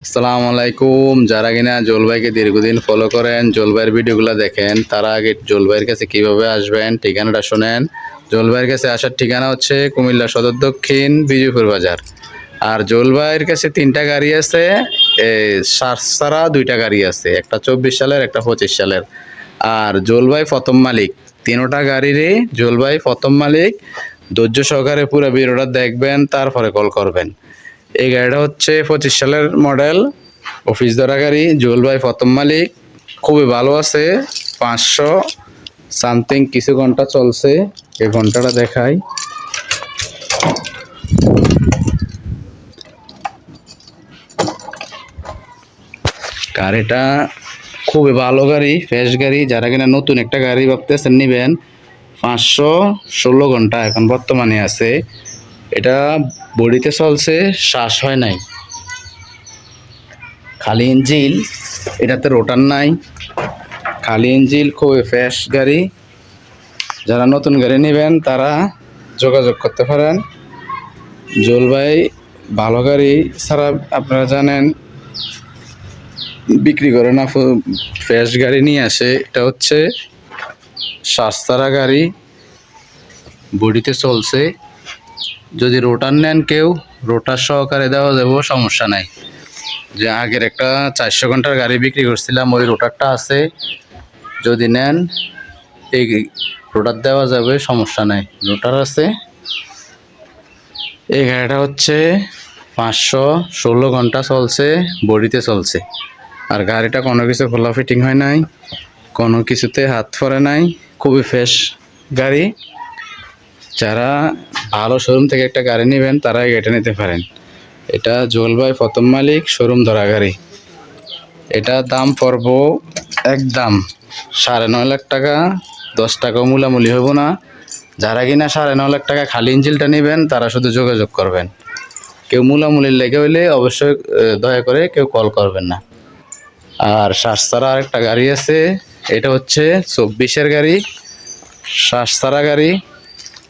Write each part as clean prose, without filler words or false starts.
আসসালামু আলাইকুম। যারা কিনা জলভাইকে দীর্ঘদিন ফলো করেন, জলভাইয়ের ভিডিওগুলো দেখেন, তারা আগে জলভাইয়ের কাছে কিভাবে আসবেন ঠিকানাটা শোনেন। জলভাইয়ের কাছে আসার ঠিকানা হচ্ছে কুমিল্লা সদর দক্ষিণ বিজয়পুর বাজার। আর জলভাইয়ের কাছে 3টা গাড়ি আছে, ছাড়া 2টা গাড়ি আছে, একটা 24 সালের, একটা 25 সালের। আর জলভাই প্রথম মালিক, 3টা গাড়িরই জলভাই প্রথম মালিক। ধৈর্য সহকারে পুরো ভিডিওটা দেখবেন, তারপরে কল করবেন। এই গাড়িটা হচ্ছে 25 সালের মডেল, অফিস ধরা গাড়ি। জুয়েল ভাই প্রথম মালিক, খুবই ভালো আছে। 500 সামথিং কিছু ঘন্টা চলছে। এই ঘন্টাটা দেখাই। গাড়িটা খুবই ভালো গাড়ি, ফ্রেশ গাড়ি। যারা কিনা নতুন একটা গাড়ি ভাবতেছেন নিবেন, 516 ঘন্টা এখন বর্তমানে আছে। এটা বডিতে চলছে, শ্বাস হয় নাই, খালি ইঞ্জিল। এটাতে রোটার নাই, খালি ইঞ্জিল। খুবই ফ্রেশ গাড়ি। যারা নতুন গাড়ি নেবেন তারা যোগাযোগ করতে পারেন। জুয়েল ভাই ভালো গাড়ি ছাড়া আপনারা জানেন বিক্রি করে না, ফ্রেশ গাড়ি নিয়ে আসে। এটা হচ্ছে সাস্তারা গাড়ি, বডিতে চলছে। যদি রোটার নেন কেউ, রোটার সহকারে দেওয়া যাবে, সমস্যা নাই। যে আগের একটা 400 ঘন্টার গাড়ি বিক্রি করছিলাম, ওই রোটারটা আছে। যদি নেন এই রোটার দেওয়া যাবে, সমস্যা নাই, রোটার আছে। এই গাড়িটা হচ্ছে 516 ঘন্টা চলছে, বডিতে চলছে। আর গাড়িটা কোনো কিছু খোলা ফিটিং হয় নাই, কোনো কিছুতে হাত পড়ে নাই, খুবই ফ্রেশ গাড়ি। যারা ভালো শোরুম থেকে একটা গাড়ি নেবেন তারা এই গাড়িটা নিতে পারেন। এটা জুয়েল ভাই প্রথম মালিক, শোরুম ধরা গাড়ি। এটা দাম পড়ব একদম 9.5 লাখ টাকা। 10 টাকাও মূলামূলি হইব না। যারা কিনা 9.5 লাখ টাকা খালি ইঞ্জিলটা নেবেন তারা শুধু যোগাযোগ করবেন। কেউ মূলামূলির লেগে হইলে অবশ্যই দয়া করে কেউ কল করবেন না। আর শ্বাস ছাড়া আরেকটা গাড়ি আছে, এটা হচ্ছে 24-এর গাড়ি, শ্বাস ছাড়া গাড়ি,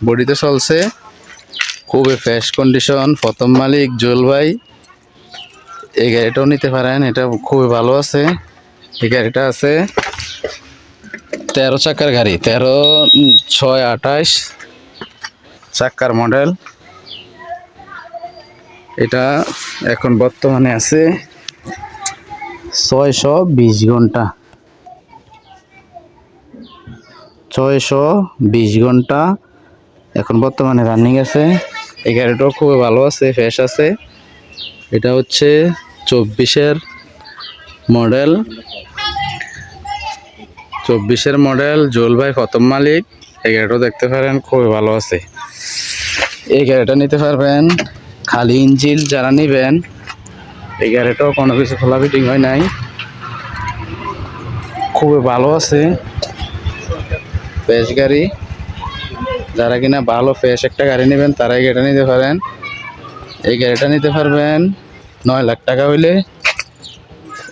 বডিতে চলছে, খুবই ফ্রেশ কন্ডিশন, প্রথম মালিক জুয়েল ভাই। এই গাড়িটাও নিতে পারেন, এটা খুবই ভালো আছে। এই গাড়িটা আছে 13 চাকার গাড়ি, 13/6/28 চাকার মডেল। এটা এখন বর্তমানে আছে 620 ঘন্টা, 620 ঘন্টা এখন বর্তমানে রানিং আছে। এই গাড়িটাও খুবই ভালো আছে, ফ্রেশ আছে। এটা হচ্ছে 24-এর মডেল, 24-এর মডেল, জুয়েল ভাই প্রথম মালিক। এই গাড়িটাও দেখতে পারেন, খুবই ভালো আছে। এই গাড়িটা নিতে পারবেন খালি ইঞ্জিল যারা নেবেন। এই গাড়িটাও কোনো কিছু খোলা ফিটিং হয় নাই, খুবই ভালো আছে, ফ্রেশ গাড়ি। যারা কিনা ভালো ফ্রেশ একটা গাড়ি নেবেন তারা এই গাড়িটা নিতে পারেন। এই গাড়িটা নিতে পারবেন 9 লাখ টাকা হইলে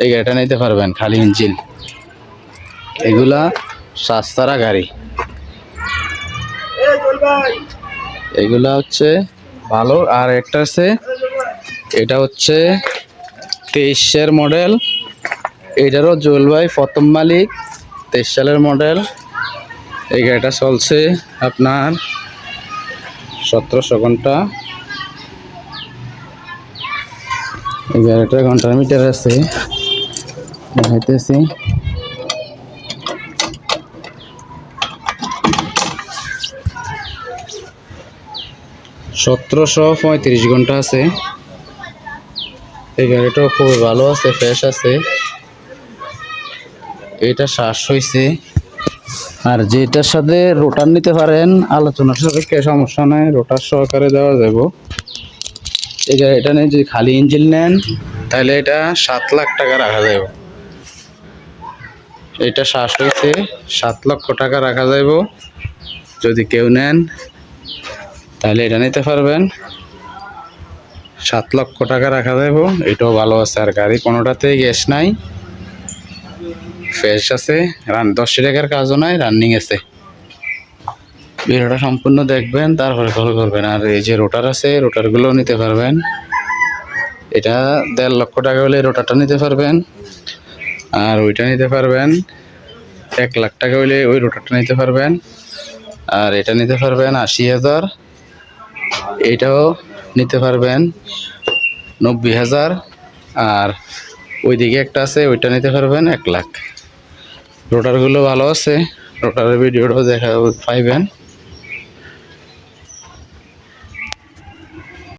এই গাড়িটা নিতে পারবেন, খালি ইঞ্জিল। এগুলা সাস্তারা গাড়ি, এগুলা হচ্ছে ভালো। আর একটা আছে, এটা হচ্ছে 23-এর মডেল, এটারও জুয়েল ভাই প্রথম মালিক, 23 সালের মডেল। এই গাড়িটা চলছে আপনার 1700 ঘন্টা। এই গাড়িটার ঘন্টার মিটার আছে, দেখাইতেছি। 1735 ঘন্টা আছে। এই গাড়িটাও খুবই ভালো আছে, ফ্রেশ আছে। এটা শ্বাস হয়েছে। আর যেটার সাথে রোটার নিতে পারেন, আলোচনার সাপেক্ষে, সমস্যা নাই, রোটার সহকারে দেওয়া যাবে। এই গাড়িটা নিয়ে যদি খালি ইঞ্জিন নেন তাহলে এটা 7 লাখ টাকা রাখা যাবে। এটা শ্বাস হয়েছে, 7 লক্ষ টাকা রাখা যাবে। যদি কেউ নেন তাহলে এটা নিতে পারবেন, 7 লক্ষ টাকা রাখা যাবে। এটাও ভালো আছে। আর গাড়ি কোনোটাতেই গ্যাস নাই, ফ্রেশ আছে, 10 টাকার কাজও নাই, রানিং আছে। ভিডিওটা সম্পূর্ণ দেখবেন, তারপরে কল করবেন। আর এই যে রোটার আছে, রোটারগুলোও নিতে পারবেন। এটা 1.5 লক্ষ টাকা হলে রোটারটা নিতে পারবেন, আর ওইটা নিতে পারবেন 1 লাখ টাকা হলে ওই রোটারটা নিতে পারবেন, আর এটা নিতে পারবেন 80,000, এইটাও নিতে পারবেন 90,000, আর ওইদিকে একটা আছে ওইটা নিতে পারবেন 1 লাখ। রোটারগুলো ভালো আছে, রোটারের ভিডিওটাও দেখা পাইবেন।